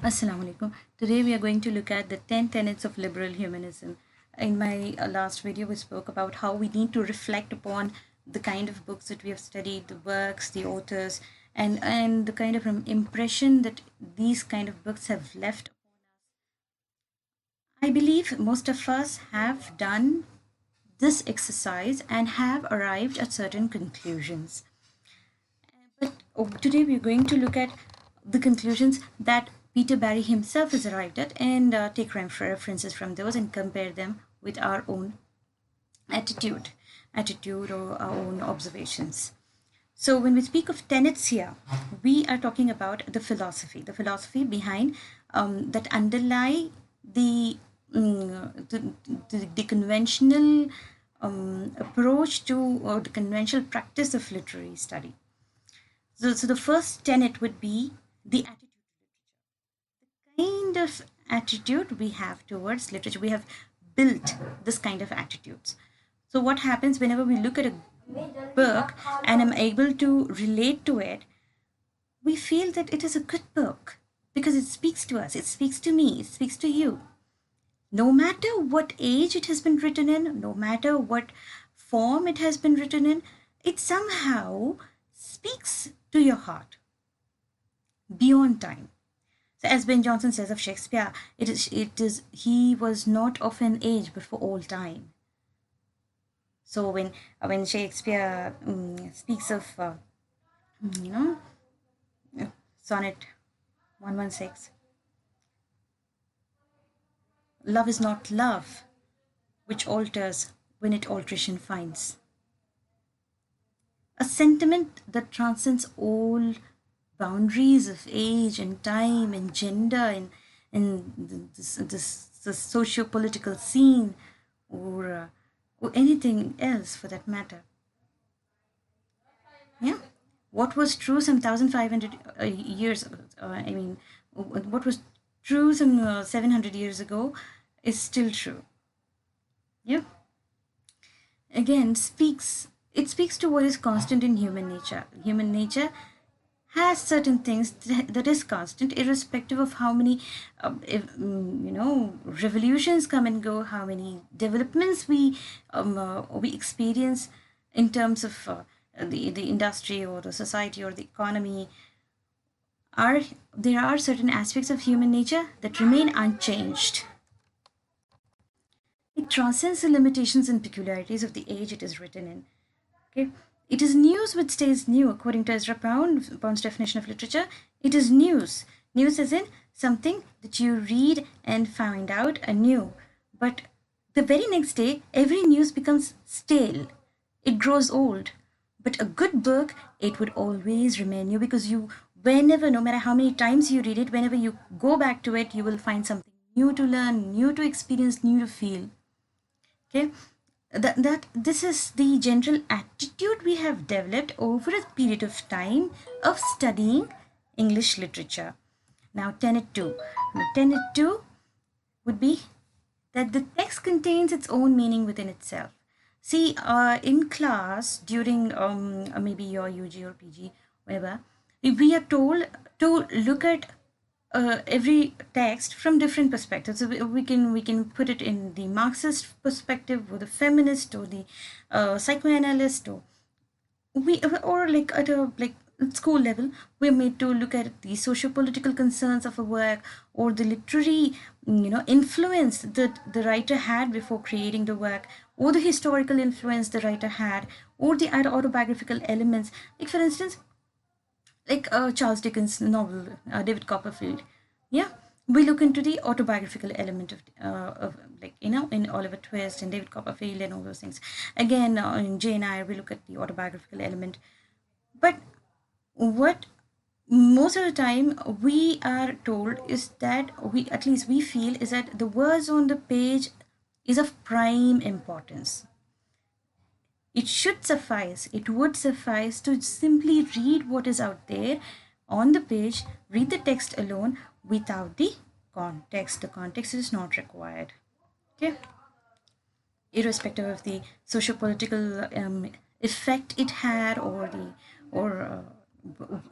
Assalamu alaikum. Today we are going to look at the 10 tenets of liberal humanism. In my last video, we spoke about how we need to reflect upon the kind of books that we have studied, the works, the authors, and the kind of impression that these kind of books have left. I believe most of us have done this exercise and have arrived at certain conclusions. But today we're going to look at the conclusions that Peter Barry himself has arrived at and take references from those and compare them with our own attitude or our own observations. So when we speak of tenets here, we are talking about the philosophy behind that underlie the, the conventional approach to or the conventional practice of literary study. So the first tenet would be the attitude. Kind of attitude we have towards literature. We have built this kind of attitudes. So what happens whenever we look at a book and I'm able to relate to it, we feel that it is a good book because it speaks to us, it speaks to me, it speaks to you. No matter what age it has been written in, no matter what form it has been written in, it somehow speaks to your heart beyond time. So as Ben Jonson says of Shakespeare, it is he was not of an age but for all time. So when Shakespeare speaks of you know sonnet 116, love is not love, which alters when it alteration finds. A sentiment that transcends all boundaries of age and time and gender and the socio-political scene or anything else for that matter. Yeah, what was true some 1,500 years I mean what was true some 700 years ago is still true. Yeah, again speaks to what is constant in human nature. Human nature has certain things that is constant irrespective of how many revolutions come and go, how many developments we experience in terms of the industry or the society or the economy. Are there are certain aspects of human nature that remain unchanged. It transcends the limitations and peculiarities of the age it is written in. Okay. It is news which stays new, according to Ezra Pound's definition of literature. It is news. News as in something that you read and find out anew. But the very next day, every news becomes stale. It grows old. But a good book, it would always remain new because whenever, no matter how many times you read it, whenever you go back to it, you will find something new to learn, new to experience, new to feel. Okay, that this is the general attitude we have developed over a period of time of studying English literature. Now tenet 2. Tenet 2 would be that the text contains its own meaning within itself. See, in class during maybe your UG or PG, whatever, we are told to look at every text from different perspectives. So we can put it in the Marxist perspective, or the feminist, or the psychoanalyst, or like at a like school level, we're made to look at the socio-political concerns of a work or the literary influence that the writer had before creating the work, or the historical influence the writer had, or the autobiographical elements, like for instance, like Charles Dickens' novel, David Copperfield. Yeah, we look into the autobiographical element of like in Oliver Twist and David Copperfield and all those things. Again, in Jane Eyre, we look at the autobiographical element. But what most of the time we are told is that at least we feel, is that the words on the page is of prime importance. It should suffice, it would suffice to simply read what is out there on the page, read the text alone without the context. The context is not required. Okay. Irrespective of the socio-political effect it had, or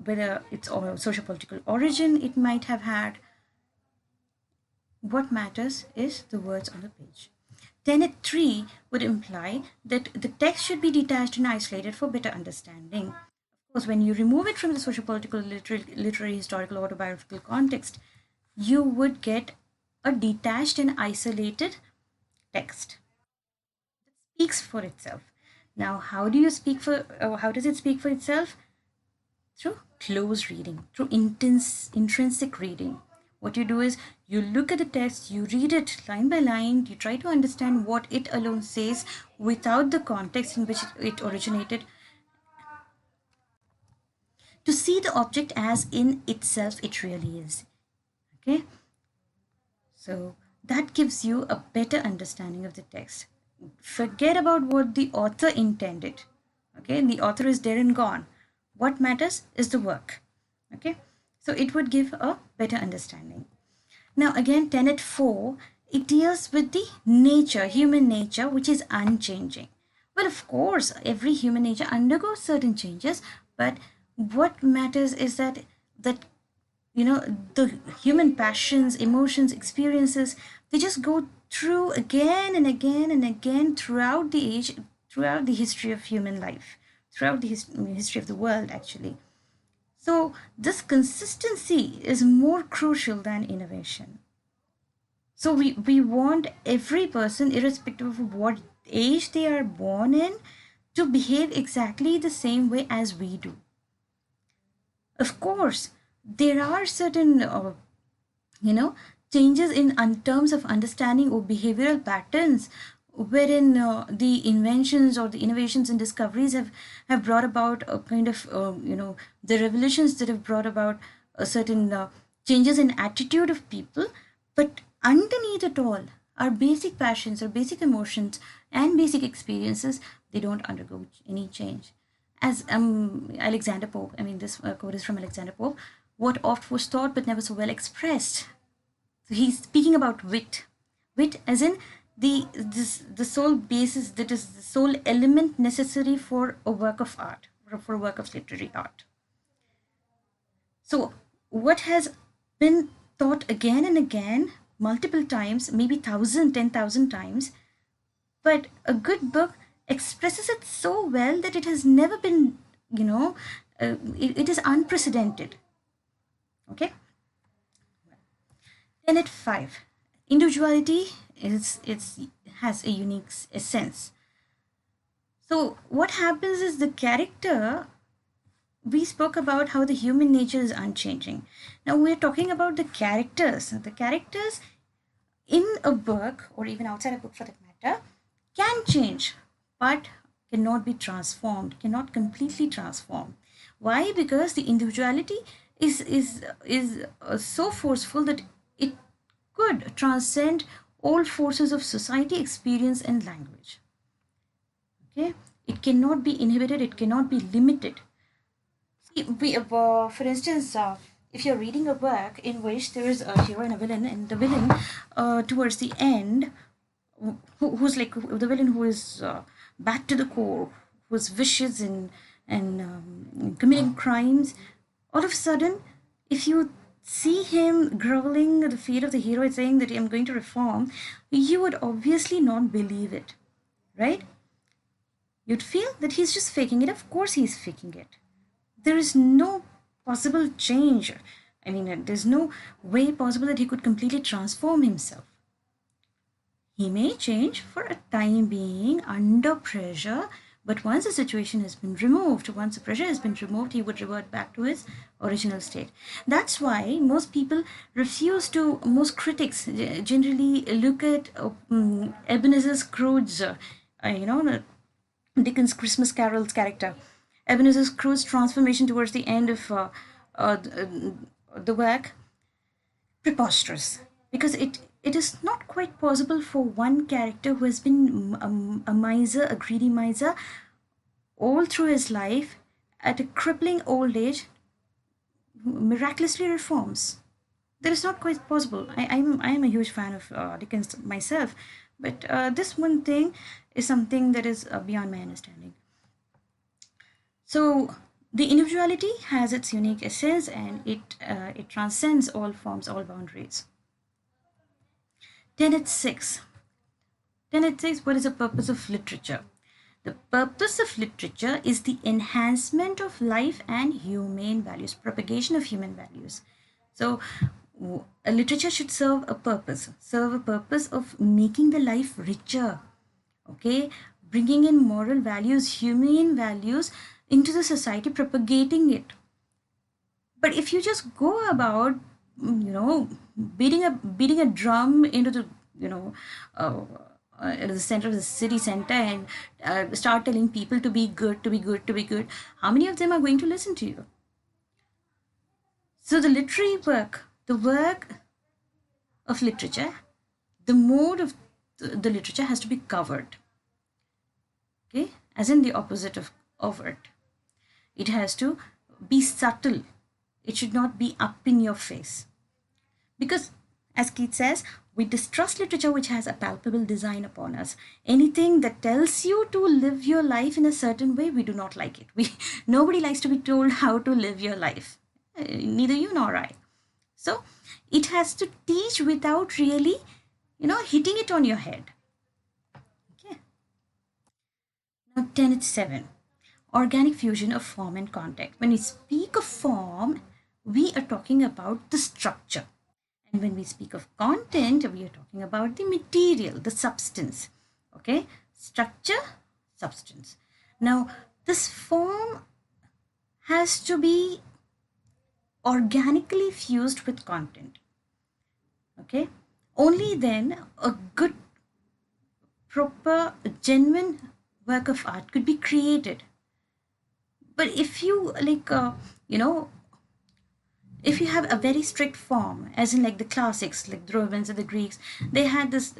whether it's or socio-political origin it might have had, What matters is the words on the page. Tenet 3 would imply that the text should be detached and isolated for better understanding. Of course, when you remove it from the socio-political, literary, historical, autobiographical context, you would get a detached and isolated text that speaks for itself. Now, how does it speak for itself? Through close reading, through intrinsic reading. What you do is you look at the text, you read it line by line, you try to understand what it alone says without the context in which it originated, to see the object as in itself it really is. Okay, so that gives you a better understanding of the text. Forget about what the author intended. Okay, the author is dead and gone. What matters is the work. Okay, so it would give a better understanding. Now again, tenet 4, it deals with the nature, human nature, which is unchanging. Well, of course, every human nature undergoes certain changes, but what matters is that the human passions, emotions, experiences, they just go through again and again and again throughout the age, throughout the history of human life, throughout the history of the world, actually. So this consistency is more crucial than innovation. So we want every person, irrespective of what age they are born in, to behave exactly the same way as we do. Of course, there are certain you know changes in terms of understanding or behavioral patterns, wherein the inventions or the innovations and discoveries have brought about a kind of the revolutions that have brought about a certain changes in attitude of people. But underneath it all, our basic passions, our basic emotions and basic experiences, they don't undergo any change. As Alexander Pope, I mean, this quote is from Alexander Pope: what oft was thought but never so well expressed. So he's speaking about wit. Wit as in the sole basis, that is the sole element necessary for a work of art, or for a work of literary art. So what has been taught again and again, multiple times, maybe 1,000, 10,000 times, but a good book expresses it so well that it has never been, it is unprecedented. Okay. Tenet 5. Individuality has a unique essence. So what happens is the character, we spoke about how the human nature is unchanging. Now we're talking about the characters. The characters in a book, or even outside a book for that matter, can change, but cannot be transformed, cannot completely transform. Why? Because the individuality is so forceful that it could transcend all forces of society, experience, and language. Okay, it cannot be inhibited, it cannot be limited. See, for instance, if you're reading a work in which there is a hero and a villain, and the villain towards the end, who's like the villain who is bad to the core, who's vicious and committing crimes, all of a sudden, if you see him groveling at the feet of the hero and saying that I'm going to reform, you would obviously not believe it, right? You'd feel that he's just faking it. Of course, he's faking it. There is no possible change. I mean, there's no way possible that he could completely transform himself. He may change for a time being under pressure, but once the situation has been removed, once the pressure has been removed, he would revert back to his original state. That's why most critics generally look at Ebenezer Scrooge, Dickens' Christmas Carol's character. Ebenezer Scrooge's transformation towards the end of the work, preposterous, because it is not quite possible for one character who has been a miser, a greedy miser, all through his life, at a crippling old age, miraculously reforms. That is not quite possible. I'm a huge fan of Dickens myself, but this one thing is something that is beyond my understanding. So the individuality has its unique essence, and it transcends all forms, all boundaries. Tenet 6. Tenet 6, what is the purpose of literature? The purpose of literature is the enhancement of life and humane values, propagation of human values. So, a literature should serve a purpose of making the life richer, okay, bringing in moral values, humane values into the society, propagating it. But if you just go about, beating a drum into the, uh, at the center of the city center, and start telling people to be good, to be good, to be good, how many of them are going to listen to you? So the literary work, the work of literature, the mode of the literature has to be covered, okay, as in the opposite of overt. It has to be subtle. It should not be up in your face. Because, as Keith says, we distrust literature which has a palpable design upon us. Anything that tells you to live your life in a certain way, we do not like it. Nobody likes to be told how to live your life. Neither you nor I. So it has to teach without really, hitting it on your head. Okay. Now, tenet 7. Organic fusion of form and content. When we speak of form, we are talking about the structure. And when we speak of content, we are talking about the material, the substance. Okay? Structure, substance. Now, this form has to be organically fused with content. Okay? Only then a good, proper, genuine work of art could be created. But if you if you have a very strict form, as in like the classics, like the Romans and the Greeks, they had this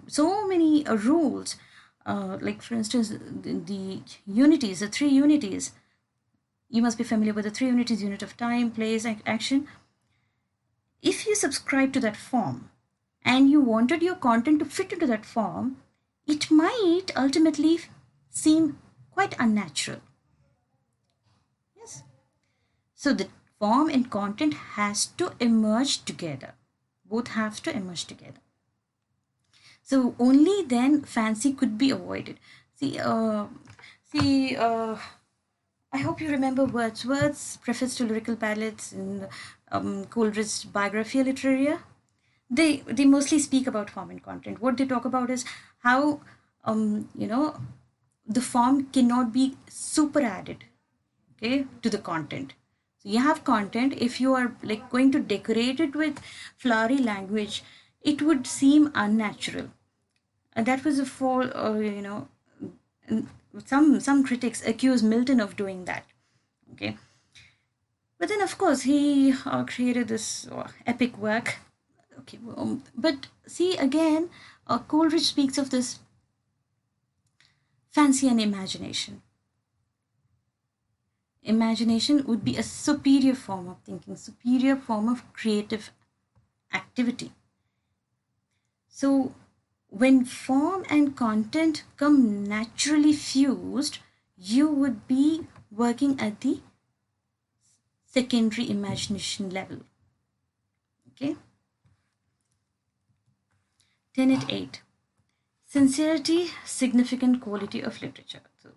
so many rules. Like for instance, the unities, the three unities. You must be familiar with the three unities: unit of time, place, action. If you subscribe to that form, and you wanted your content to fit into that form, it might ultimately seem quite unnatural. Yes. So the form and content has to emerge together. Both have to emerge together. So only then fancy could be avoided. See, I hope you remember Wordsworth's preface to lyrical ballads in Coleridge's Biographia Literaria. They mostly speak about form and content. What they talk about is how the form cannot be super added, okay, to the content. So you have content. If you are like going to decorate it with flowery language, it would seem unnatural. And that was a fall. Some critics accuse Milton of doing that. Okay, but then of course he created this epic work. Okay, but see again, Coleridge speaks of this fancy and imagination. Imagination would be a superior form of thinking, superior form of creative activity. So when form and content come naturally fused, you would be working at the secondary imagination level. Okay. Tenet 8. Sincerity, significant quality of literature. So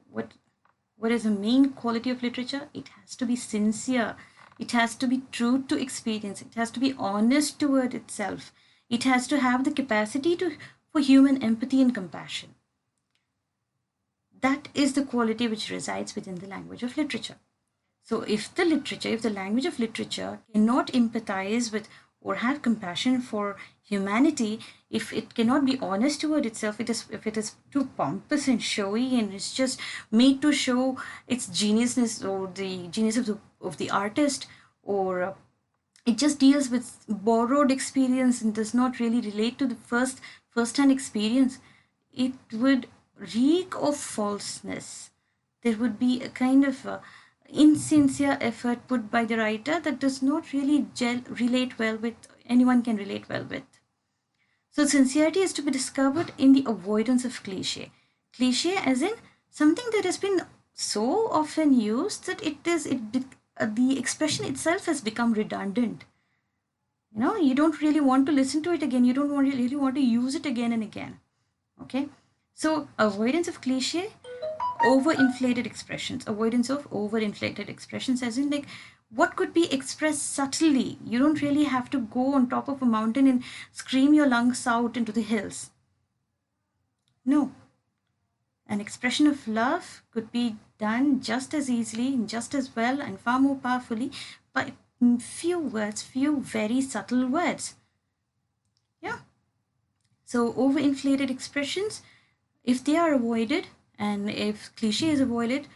what is the main quality of literature? It has to be sincere. It has to be true to experience. It has to be honest toward itself. It has to have the capacity for human empathy and compassion. That is the quality which resides within the language of literature. So if the language of literature cannot empathize with or have compassion for humanity, if it cannot be honest toward itself, if it is too pompous and showy and it's just made to show its geniusness or the genius of the artist, or it just deals with borrowed experience and does not really relate to the first-hand experience, it would reek of falseness. There would be a kind of insincere effort put by the writer that does not really relate well with anyone can relate well with. So sincerity is to be discovered in the avoidance of cliche. Cliche as in something that has been so often used that the expression itself has become redundant. You don't really want to listen to it again. You don't really want to use it again and again. Okay, so avoidance of cliche, avoidance of overinflated expressions, as in like what could be expressed subtly. You don't really have to go on top of a mountain and scream your lungs out into the hills. No, an expression of love could be done just as easily, just as well, and far more powerfully by few words, few very subtle words. Yeah. So overinflated expressions, if they are avoided, and if cliche is avoided,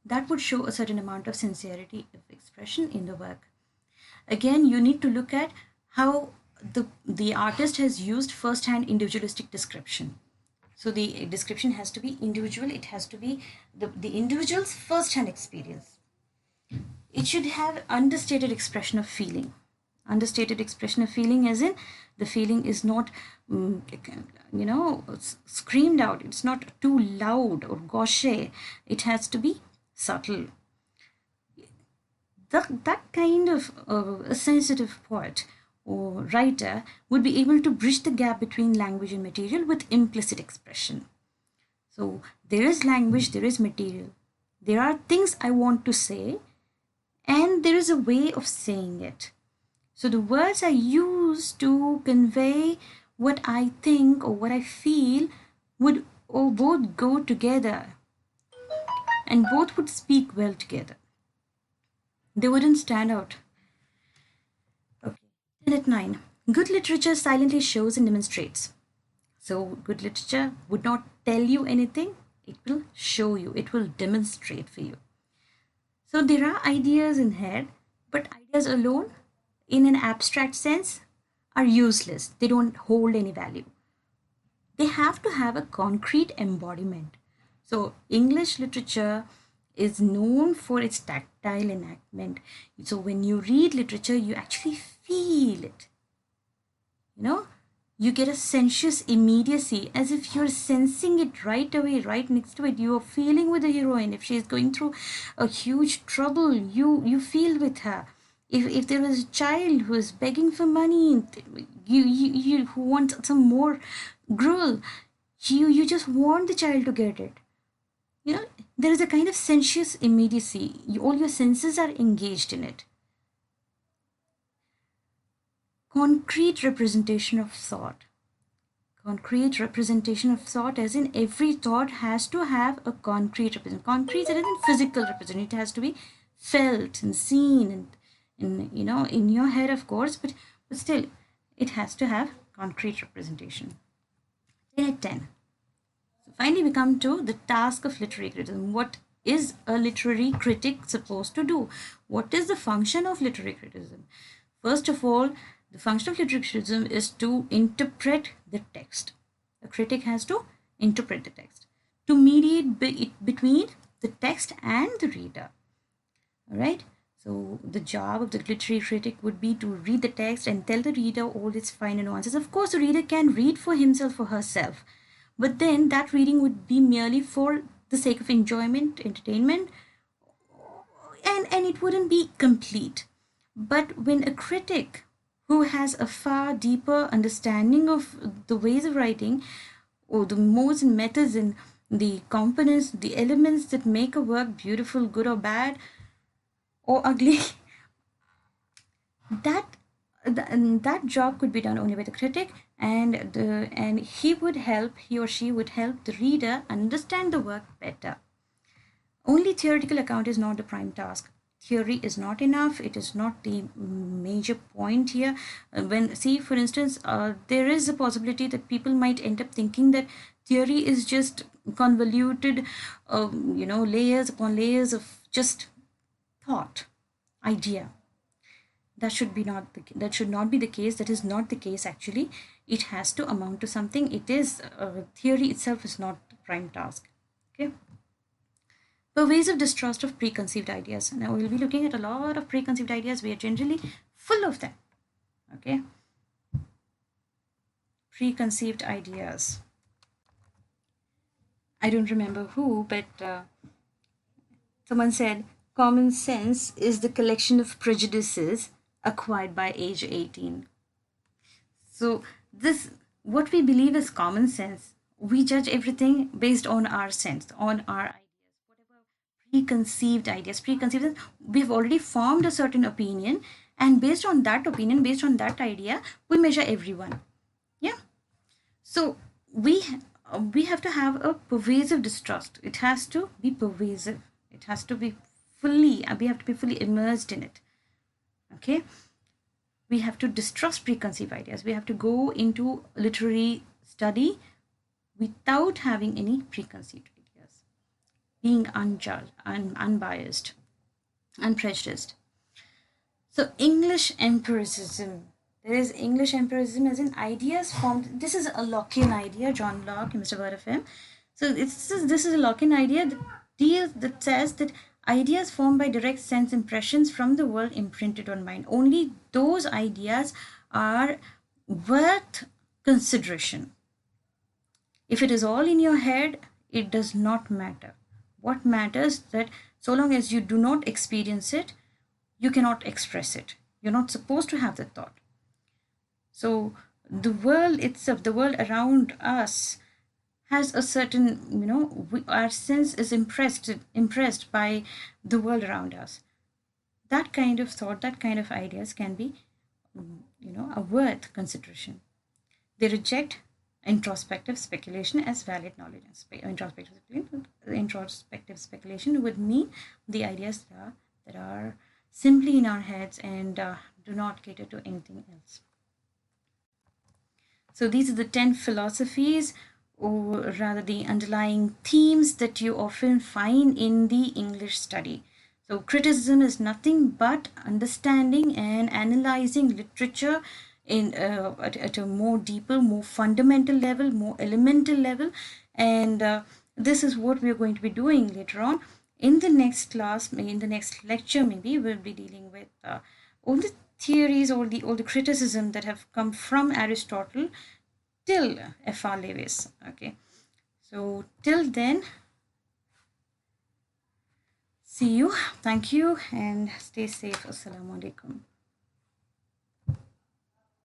that would show a certain amount of sincerity of expression in the work. Again, you need to look at how the artist has used first-hand individualistic description. So the description has to be individual. It has to be the individual's first-hand experience. It should have understated expression of feeling. Understated expression of feeling, as in the feeling is not screamed out. It's not too loud or gauche. It has to be subtle. That kind of a sensitive poet or writer would be able to bridge the gap between language and material with implicit expression. So there is language, there is material. There are things I want to say, and there is a way of saying it. So the words I use to convey what I think or what I feel would both go together, and both would speak well together. They wouldn't stand out. Okay. Tenet 9. Good literature silently shows and demonstrates. So good literature would not tell you anything, it will show you, it will demonstrate for you. So there are ideas in head, but ideas alone in an abstract sense are useless. They don't hold any value. They have to have a concrete embodiment. So English literature is known for its tactile enactment. So when you read literature, you actually feel it. You get a sensuous immediacy, as if you're sensing it right away, right next to it. You are feeling with the heroine. If she's going through a huge trouble, you feel with her. If there is a child who is begging for money, you who wants some more gruel, you just want the child to get it. There is a kind of sensuous immediacy. All your senses are engaged in it. Concrete representation of thought. Concrete representation of thought, as in every thought has to have a concrete representation. Concrete as in physical representation. It has to be felt and seen and in your head, of course, but still it has to have concrete representation. Tenet 10. So finally we come to the task of literary criticism. What is a literary critic supposed to do? What is the function of literary criticism? First of all, the function of literary criticism is to interpret the text. A critic has to interpret the text, to mediate between the text and the reader. All right. So the job of the literary critic would be to read the text and tell the reader all its finer nuances. Of course, the reader can read for himself or herself, but then that reading would be merely for the sake of enjoyment, entertainment, and it wouldn't be complete. But when a critic who has a far deeper understanding of the ways of writing, or the modes and methods and the components, the elements that make a work beautiful, good or bad, or ugly, that job could be done only by the critic, and he or she would help the reader understand the work better. Only theoretical account is not the prime task. Theory is not enough. It is not the major point here. For instance, there is a possibility that people might end up thinking that theory is just convoluted, layers upon layers of just thought, idea. That should not be the case. That is not the case actually. It has to amount to something. It is theory itself is not the prime task. Okay. Pervasive distrust of preconceived ideas. Now we'll be looking at a lot of preconceived ideas. We are generally full of them. Okay. Preconceived ideas. I don't remember who, but someone said common sense is the collection of prejudices acquired by age 18. So this, what we believe is common sense. We judge everything based on our sense, on our ideas, whatever preconceived ideas. We have already formed a certain opinion, and based on that opinion, based on that idea, we measure everyone. Yeah. So we have to have a pervasive distrust. It has to be pervasive. It has to be fully. We have to be fully immersed in it. Okay. We have to distrust preconceived ideas. We have to go into literary study without having any preconceived ideas, being unjudged, unbiased, unprejudiced. So English empiricism. There is English empiricism as in ideas formed. This is a Lockean idea, John Locke, you must have heard of him. So this is a Lockean idea that says that ideas formed by direct sense impressions from the world imprinted on mind. Only those ideas are worth consideration. If it is all in your head, it does not matter. What matters that so long as you do not experience it, you cannot express it. You're not supposed to have the thought. So the world itself, the world around us, has a certain, our sense is impressed by the world around us. That kind of thought, that kind of ideas can be, a worth consideration. They reject introspective speculation as valid knowledge. Introspective speculation would mean the ideas that are simply in our heads and do not cater to anything else. So these are the 10 philosophies, or rather the underlying themes that you often find in the English study. So criticism is nothing but understanding and analyzing literature at a more deeper, more fundamental level, more elemental level. And this is what we are going to be doing later on. In the next class, in the next lecture, maybe we'll be dealing with all the theories, all the criticism that have come from Aristotle till F.R. Lewis. Okay, so till then, see you, thank you, and stay safe. Assalamu alaikum.